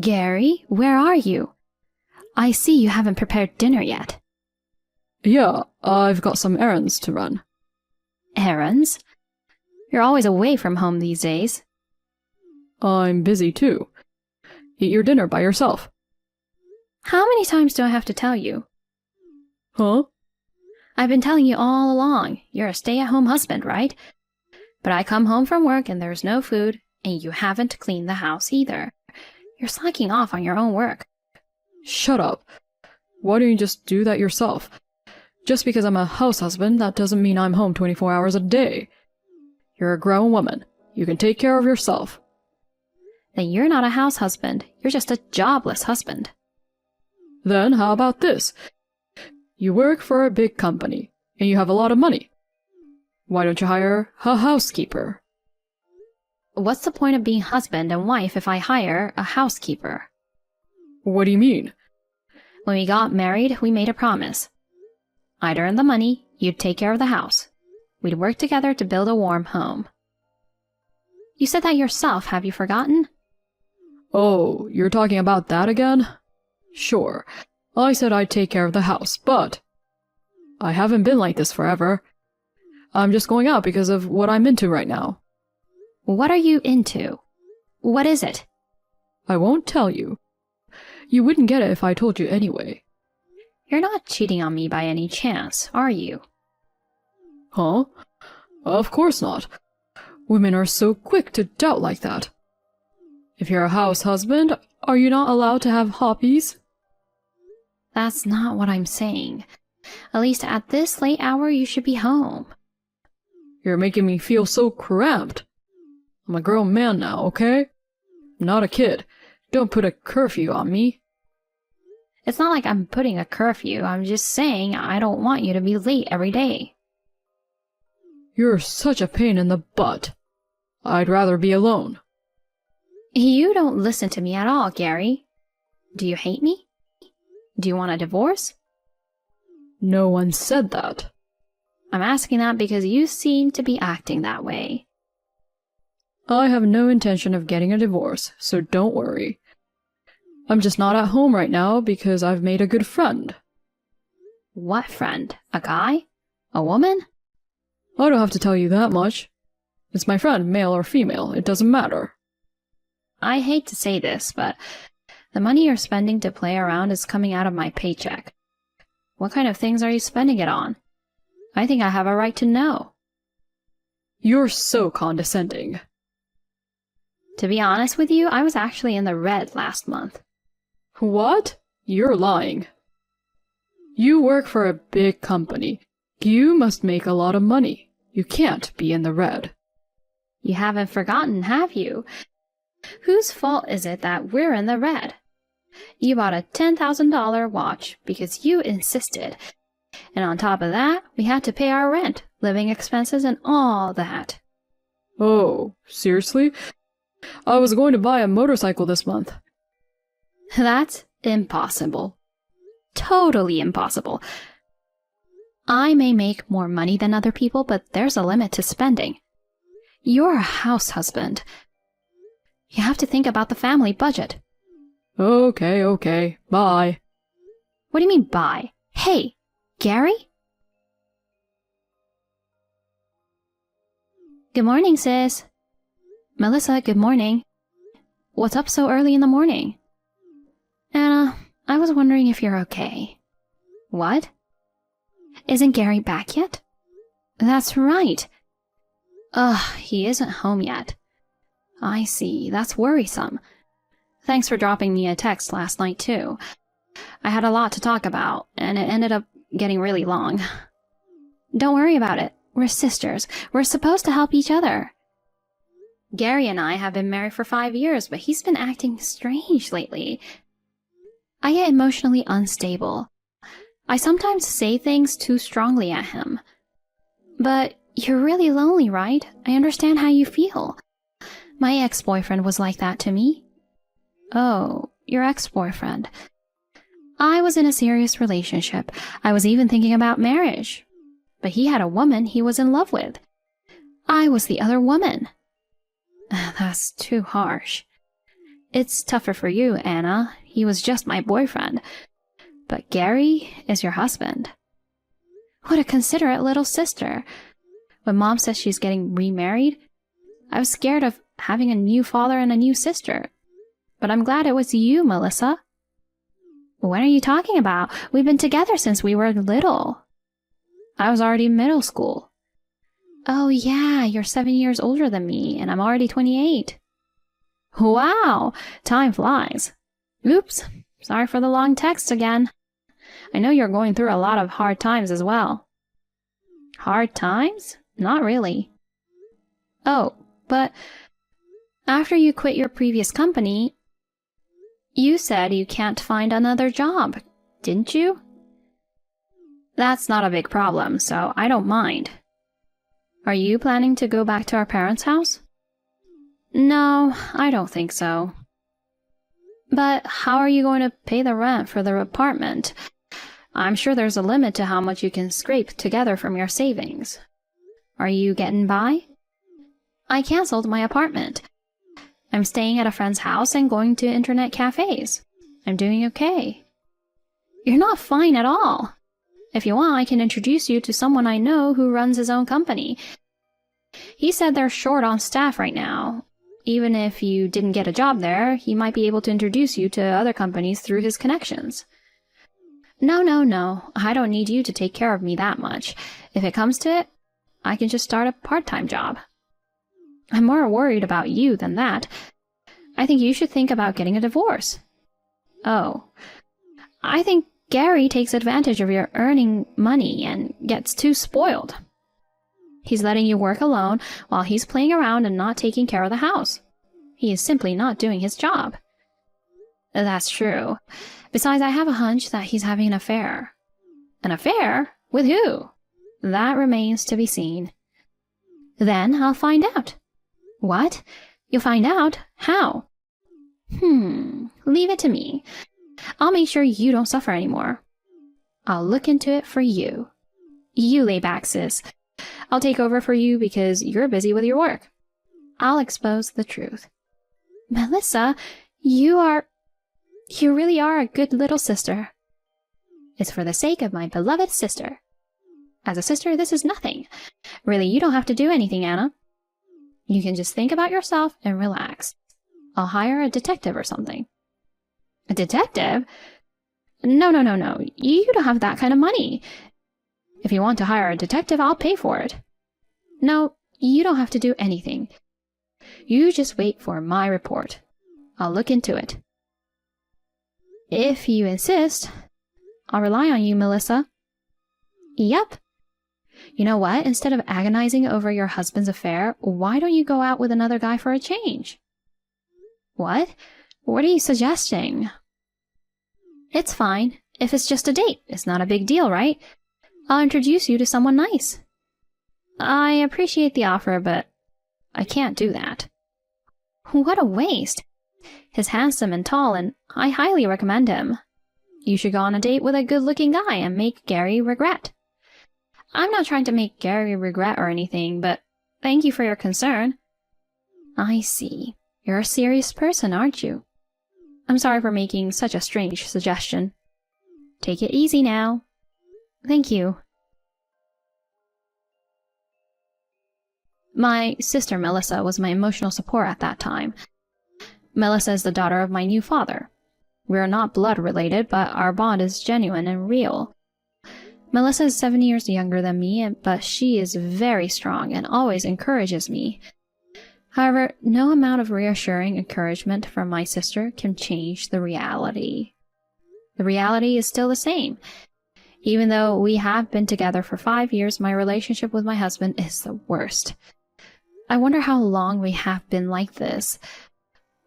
Gary, where are you? I see you haven't prepared dinner yet. Yeah, I've got some errands to run. Errands? You're always away from home these days. I'm busy too. Eat your dinner by yourself. How many times do I have to tell you? Huh? I've been telling you all along, you're a stay-at-home husband, right? But I come home from work and there's no food, and you haven't cleaned the house either. You're slacking off on your own work. Shut up. Why don't you just do that yourself? Just because I'm a house husband, that doesn't mean I'm home 24 hours a day. You're a grown woman. You can take care of yourself. Then you're not a house husband. You're just a jobless husband. Then how about this? You work for a big company, and you have a lot of money. Why don't you hire a housekeeper? What's the point of being husband and wife if I hire a housekeeper? What do you mean? When we got married, we made a promise. I'd earn the money, you'd take care of the house. We'd work together to build a warm home. You said that yourself, have you forgotten? Oh, you're talking about that again? Sure, I said I'd take care of the house, but I haven't been like this forever. I'm just going out because of what I'm into right now. What are you into? What is it? I won't tell you. You wouldn't get it if I told you anyway. You're not cheating on me by any chance, are you? Huh? Of course not. Women are so quick to doubt like that. If you're a house husband, are you not allowed to have hobbies? That's not what I'm saying. At least at this late hour, you should be home. You're making me feel so cramped. I'm a grown man now, okay? I'm not a kid. Don't put a curfew on me. It's not like I'm putting a curfew. I'm just saying I don't want you to be late every day. You're such a pain in the butt. I'd rather be alone. You don't listen to me at all, Gary. Do you hate me? Do you want a divorce? No one said that. I'm asking that because you seem to be acting that way. I have no intention of getting a divorce, so don't worry. I'm just not at home right now because I've made a good friend. What friend? A guy? A woman? I don't have to tell you that much. It's my friend, male or female, it doesn't matter. I hate to say this, but the money you're spending to play around is coming out of my paycheck. What kind of things are you spending it on? I think I have a right to know. You're so condescending. To be honest with you, I was actually in the red last month. What? You're lying. You work for a big company. You must make a lot of money. You can't be in the red. You haven't forgotten, have you? Whose fault is it that we're in the red? You bought a $10,000 watch because you insisted. And on top of that, we had to pay our rent, living expenses, and all that. Oh, seriously? I was going to buy a motorcycle this month. That's impossible. Totally impossible. I may make more money than other people, but there's a limit to spending. You're a house husband. You have to think about the family budget. Okay, bye. What do you mean, bye? Hey, Gary? Good morning, sis. Melissa, good morning. What's up so early in the morning? Anna, I was wondering if you're okay. What? Isn't Gary back yet? That's right. Ugh, he isn't home yet. I see, that's worrisome. Thanks for dropping me a text last night, too. I had a lot to talk about, and it ended up getting really long. Don't worry about it. We're sisters. We're supposed to help each other. Gary and I have been married for 5 years, but he's been acting strange lately. I get emotionally unstable. I sometimes say things too strongly at him. But you're really lonely, right? I understand how you feel. My ex-boyfriend was like that to me. Oh, your ex-boyfriend. I was in a serious relationship. I was even thinking about marriage. But he had a woman he was in love with. I was the other woman. That's too harsh. It's tougher for you, Anna. He was just my boyfriend. But Gary is your husband. What a considerate little sister. When Mom says she's getting remarried, I was scared of having a new father and a new sister. But I'm glad it was you, Melissa. What are you talking about? We've been together since we were little. I was already in middle school. Oh yeah, you're 7 years older than me, and I'm already 28. Wow, time flies. Oops, sorry for the long text again. I know you're going through a lot of hard times as well. Hard times? Not really. Oh, but after you quit your previous company, you said you can't find another job, didn't you? That's not a big problem, so I don't mind. Are you planning to go back to our parents' house? No, I don't think so. But how are you going to pay the rent for the apartment? I'm sure there's a limit to how much you can scrape together from your savings. Are you getting by? I canceled my apartment. I'm staying at a friend's house and going to internet cafes. I'm doing okay. You're not fine at all. If you want, I can introduce you to someone I know who runs his own company. He said they're short on staff right now. Even if you didn't get a job there, he might be able to introduce you to other companies through his connections. No, I don't need you to take care of me that much. If it comes to it, I can just start a part-time job. I'm more worried about you than that. I think you should think about getting a divorce. Oh, I think Gary takes advantage of your earning money and gets too spoiled. He's letting you work alone while he's playing around and not taking care of the house. He is simply not doing his job. That's true. Besides, I have a hunch that he's having an affair. An affair? With who? That remains to be seen. Then I'll find out. What? You'll find out? How? Leave it to me. I'll make sure you don't suffer anymore. I'll look into it for you. You lay back, sis. I'll take over for you because you're busy with your work. I'll expose the truth. Melissa, you really are a good little sister. It's for the sake of my beloved sister. As a sister, this is nothing. Really, you don't have to do anything, Anna. You can just think about yourself and relax. I'll hire a detective or something. A detective? No. You don't have that kind of money. If you want to hire a detective, I'll pay for it. No, you don't have to do anything. You just wait for my report. I'll look into it. If you insist, I'll rely on you, Melissa. Yep. You know what? Instead of agonizing over your husband's affair, why don't you go out with another guy for a change? What? What are you suggesting? It's fine. If it's just a date, it's not a big deal, right? I'll introduce you to someone nice. I appreciate the offer, but I can't do that. What a waste. He's handsome and tall, and I highly recommend him. You should go on a date with a good-looking guy and make Gary regret. I'm not trying to make Gary regret or anything, but thank you for your concern. I see. You're a serious person, aren't you? I'm sorry for making such a strange suggestion. Take it easy now. Thank you. My sister Melissa was my emotional support at that time. Melissa is the daughter of my new father. We are not blood related, but our bond is genuine and real. Melissa is 7 years younger than me, but she is very strong and always encourages me. However, no amount of reassuring encouragement from my sister can change the reality. The reality is still the same. Even though we have been together for 5 years, my relationship with my husband is the worst. I wonder how long we have been like this.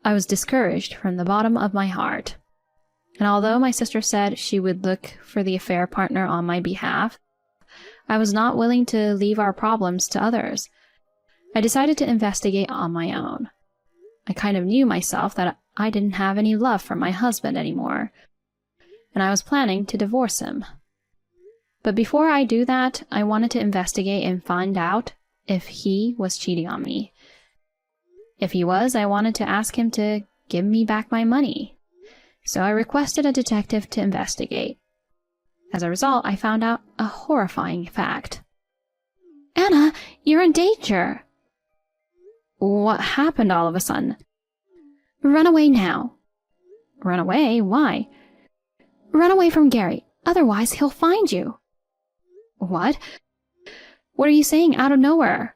I was discouraged from the bottom of my heart. And although my sister said she would look for the affair partner on my behalf, I was not willing to leave our problems to others. I decided to investigate on my own. I kind of knew myself that I didn't have any love for my husband anymore, and I was planning to divorce him. But before I do that, I wanted to investigate and find out if he was cheating on me. If he was, I wanted to ask him to give me back my money. So I requested a detective to investigate. As a result, I found out a horrifying fact. Anna, you're in danger. What happened all of a sudden? Run away now. Run away? Why? Run away from Gary, otherwise he'll find you. What? What are you saying out of nowhere?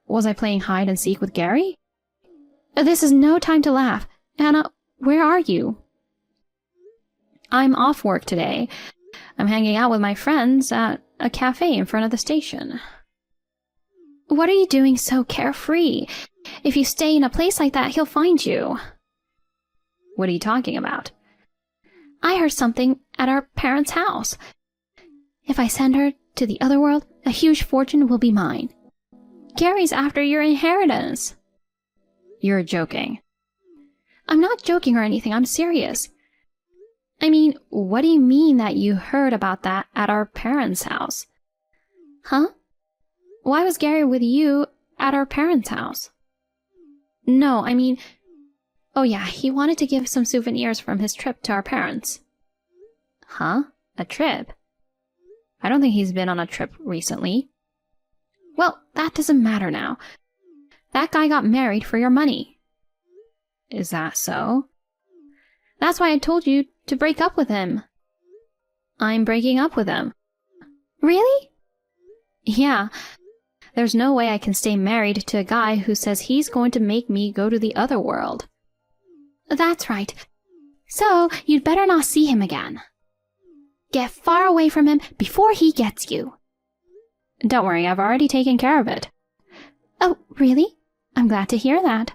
Was I playing hide and seek with Gary? This is no time to laugh. Anna, where are you? I'm off work today. I'm hanging out with my friends at a cafe in front of the station. What are you doing so carefree? If you stay in a place like that, he'll find you. What are you talking about? I heard something at our parents' house. If I send her to the other world, a huge fortune will be mine. Gary's after your inheritance. You're joking. I'm not joking or anything, I'm serious. I mean, what do you mean that you heard about that at our parents' house? Huh? Why was Gary with you at our parents' house? No, I mean... Oh yeah, he wanted to give some souvenirs from his trip to our parents. Huh? A trip? I don't think he's been on a trip recently. Well, that doesn't matter now. That guy got married for your money. Is that so? That's why I told you to break up with him. I'm breaking up with him. Really? Yeah. There's no way I can stay married to a guy who says he's going to make me go to the other world. That's right. So, you'd better not see him again. Get far away from him before he gets you. Don't worry, I've already taken care of it. Oh, really? I'm glad to hear that.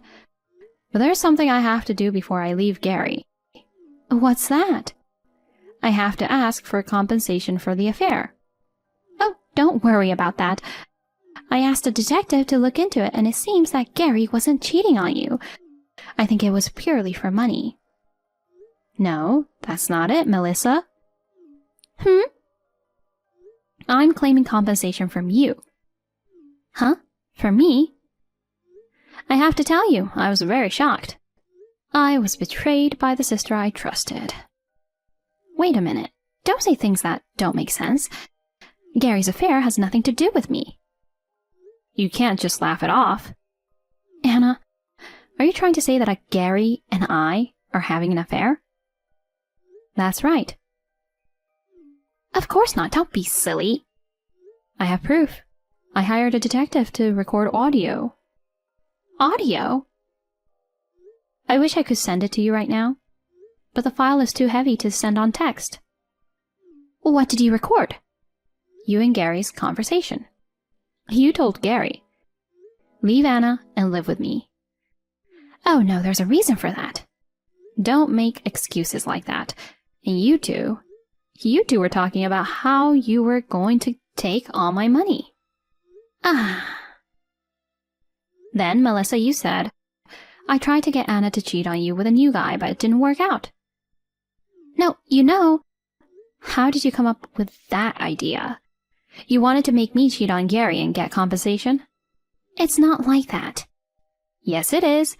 But there's something I have to do before I leave Gary. What's that? I have to ask for compensation for the affair. Oh, don't worry about that. I asked a detective to look into it, and it seems that Gary wasn't cheating on you. I think it was purely for money. No, that's not it, Melissa. I'm claiming compensation from you. Huh? For me? I have to tell you, I was very shocked. I was betrayed by the sister I trusted. Wait a minute. Don't say things that don't make sense. Gary's affair has nothing to do with me. You can't just laugh it off. Anna, are you trying to say that Gary and I are having an affair? That's right. Of course not. Don't be silly. I have proof. I hired a detective to record audio. Audio? I wish I could send it to you right now, but the file is too heavy to send on text. What did you record? You and Gary's conversation. You told Gary, leave Anna and live with me. Oh no, there's a reason for that. Don't make excuses like that. And you two were talking about how you were going to take all my money. Then, Melissa, you said, I tried to get Anna to cheat on you with a new guy, but it didn't work out. No, you know. How did you come up with that idea? You wanted to make me cheat on Gary and get compensation? It's not like that. Yes, it is.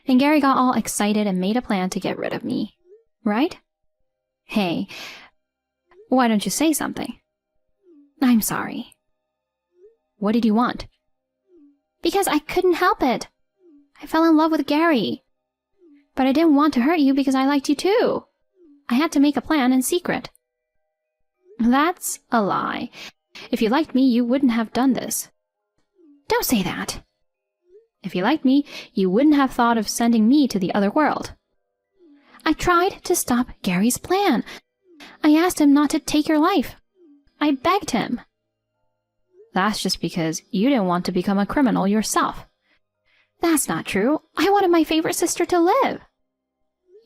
And Gary got all excited and made a plan to get rid of me. Right? Hey, why don't you say something? I'm sorry. What did you want? Because I couldn't help it. I fell in love with Gary. But I didn't want to hurt you because I liked you too. I had to make a plan in secret. That's a lie. If you liked me, you wouldn't have done this. Don't say that. If you liked me, you wouldn't have thought of sending me to the other world. I tried to stop Gary's plan. I asked him not to take your life. I begged him. That's just because you didn't want to become a criminal yourself. That's not true. I wanted my favorite sister to live.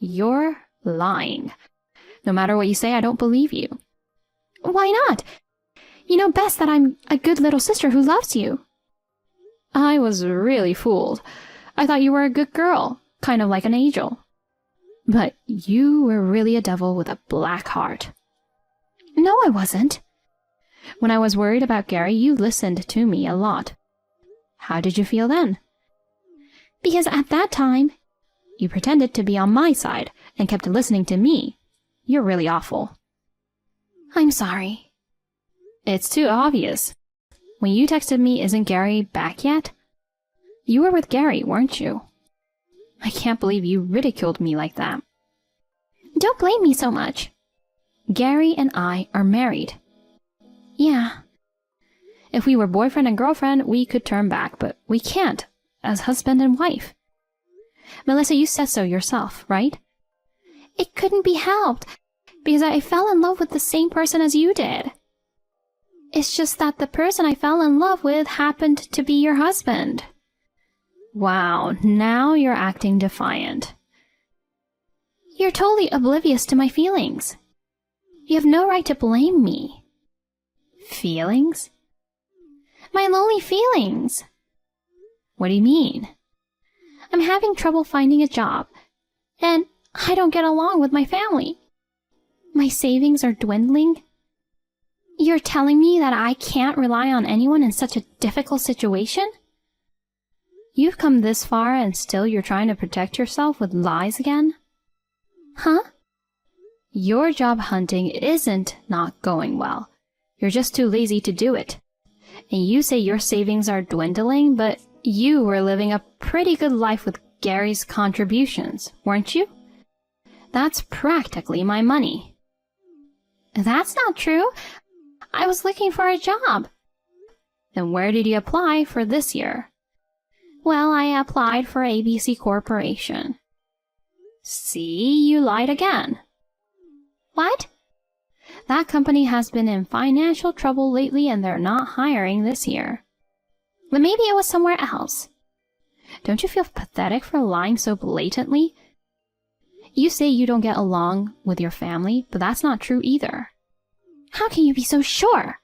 You're lying. No matter what you say, I don't believe you. Why not? You know best that I'm a good little sister who loves you. I was really fooled. I thought you were a good girl, kind of like an angel. But you were really a devil with a black heart. No, I wasn't. When I was worried about Gary, you listened to me a lot. How did you feel then? Because at that time, You pretended to be on my side and kept listening to me. You're really awful. I'm sorry. It's too obvious. When you texted me, isn't Gary back yet? You were with Gary, weren't you? I can't believe you ridiculed me like that. Don't blame me so much. Gary and I are married. Yeah. If we were boyfriend and girlfriend, we could turn back, but we can't, as husband and wife. Melissa, you said so yourself, right? It couldn't be helped, because I fell in love with the same person as you did. It's just that the person I fell in love with happened to be your husband. Wow, now you're acting defiant. You're totally oblivious to my feelings. You have no right to blame me. Feelings? My lonely feelings. What do you mean? I'm having trouble finding a job, and I don't get along with my family. My savings are dwindling. You're telling me that I can't rely on anyone in such a difficult situation? You've come this far and still you're trying to protect yourself with lies again? Huh? Your job hunting isn't not going well. You're just too lazy to do it. And you say your savings are dwindling, but you were living a pretty good life with Gary's contributions, weren't you? That's practically my money. That's not true. I was looking for a job. Then where did you apply for this year? Well, I applied for ABC Corporation. See, you lied again. What? That company has been in financial trouble lately and they're not hiring this year. But maybe it was somewhere else. Don't you feel pathetic for lying so blatantly? You say you don't get along with your family, but that's not true either. How can you be so sure?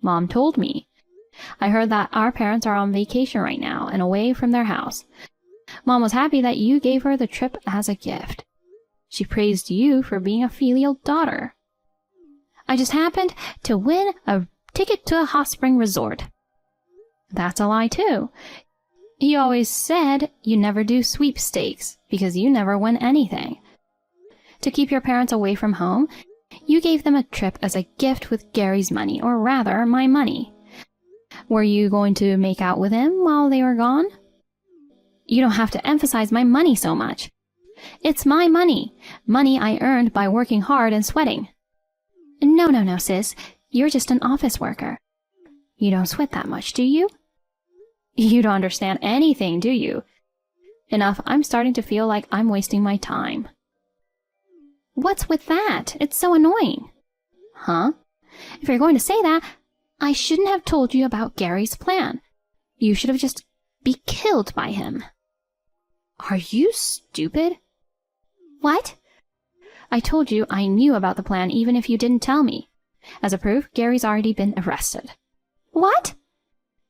Mom told me. I heard that our parents are on vacation right now and away from their house. Mom was happy that you gave her the trip as a gift. She praised you for being a filial daughter. I just happened to win a ticket to a hot spring resort. That's a lie too. You always said you never do sweepstakes because you never win anything. To keep your parents away from home, you gave them a trip as a gift with Gary's money, or rather, my money. Were you going to make out with him while they were gone? You don't have to emphasize my money so much. It's my money. Money I earned by working hard and sweating. No, sis. You're just an office worker. You don't sweat that much, do you? You don't understand anything, do you? Enough, I'm starting to feel like I'm wasting my time. What's with that? It's so annoying. Huh? If you're going to say that, I shouldn't have told you about Gary's plan. You should have just been killed by him. Are you stupid? What? I told you I knew about the plan even if you didn't tell me. As a proof, Gary's already been arrested. What?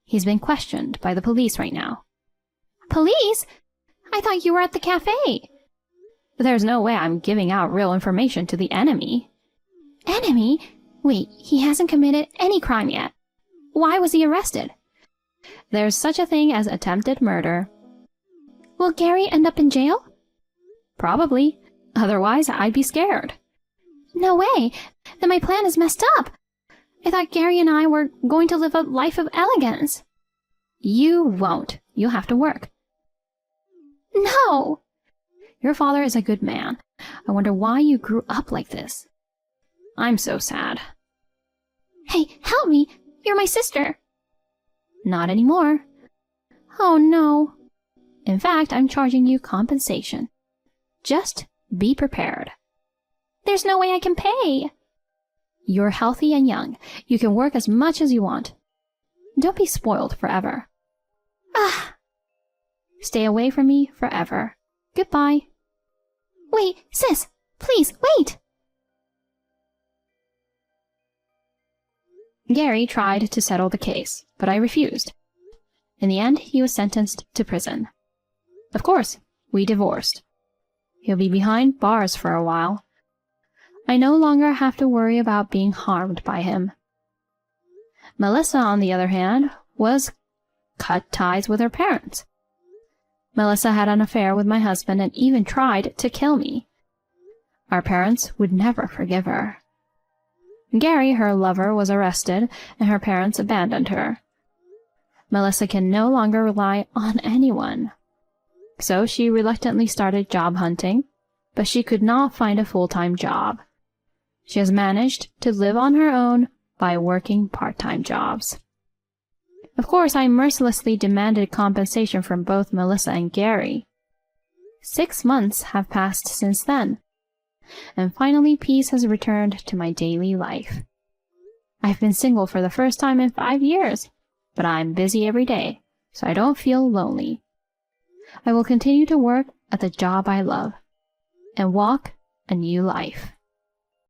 He's been questioned by the police right now. Police? I thought you were at the cafe. There's no way I'm giving out real information to the enemy. Enemy? Wait, he hasn't committed any crime yet. Why was he arrested? There's such a thing as attempted murder. Will Gary end up in jail? Probably. Otherwise, I'd be scared. No way. Then my plan is messed up. I thought Gary and I were going to live a life of elegance. You won't. You'll have to work. No! Your father is a good man. I wonder why you grew up like this. I'm so sad. Hey, help me! You're my sister! Not anymore. Oh no. In fact, I'm charging you compensation. Just be prepared. There's no way I can pay. You're healthy and young. You can work as much as you want. Don't be spoiled forever. Ah! Stay away from me forever. Goodbye. Wait, sis! Please, wait! Gary tried to settle the case, but I refused. In the end, he was sentenced to prison. Of course, we divorced. He'll be behind bars for a while. I no longer have to worry about being harmed by him. Melissa, on the other hand, was cut ties with her parents. Melissa had an affair with my husband and even tried to kill me. Our parents would never forgive her. Gary, her lover, was arrested, and her parents abandoned her. Melissa can no longer rely on anyone. So she reluctantly started job hunting, but she could not find a full-time job. She has managed to live on her own by working part-time jobs. Of course, I mercilessly demanded compensation from both Melissa and Gary. 6 months have passed since then, and finally peace has returned to my daily life. I've been single for the first time in 5 years, but I'm busy every day, so I don't feel lonely. I will continue to work at the job I love and walk a new life.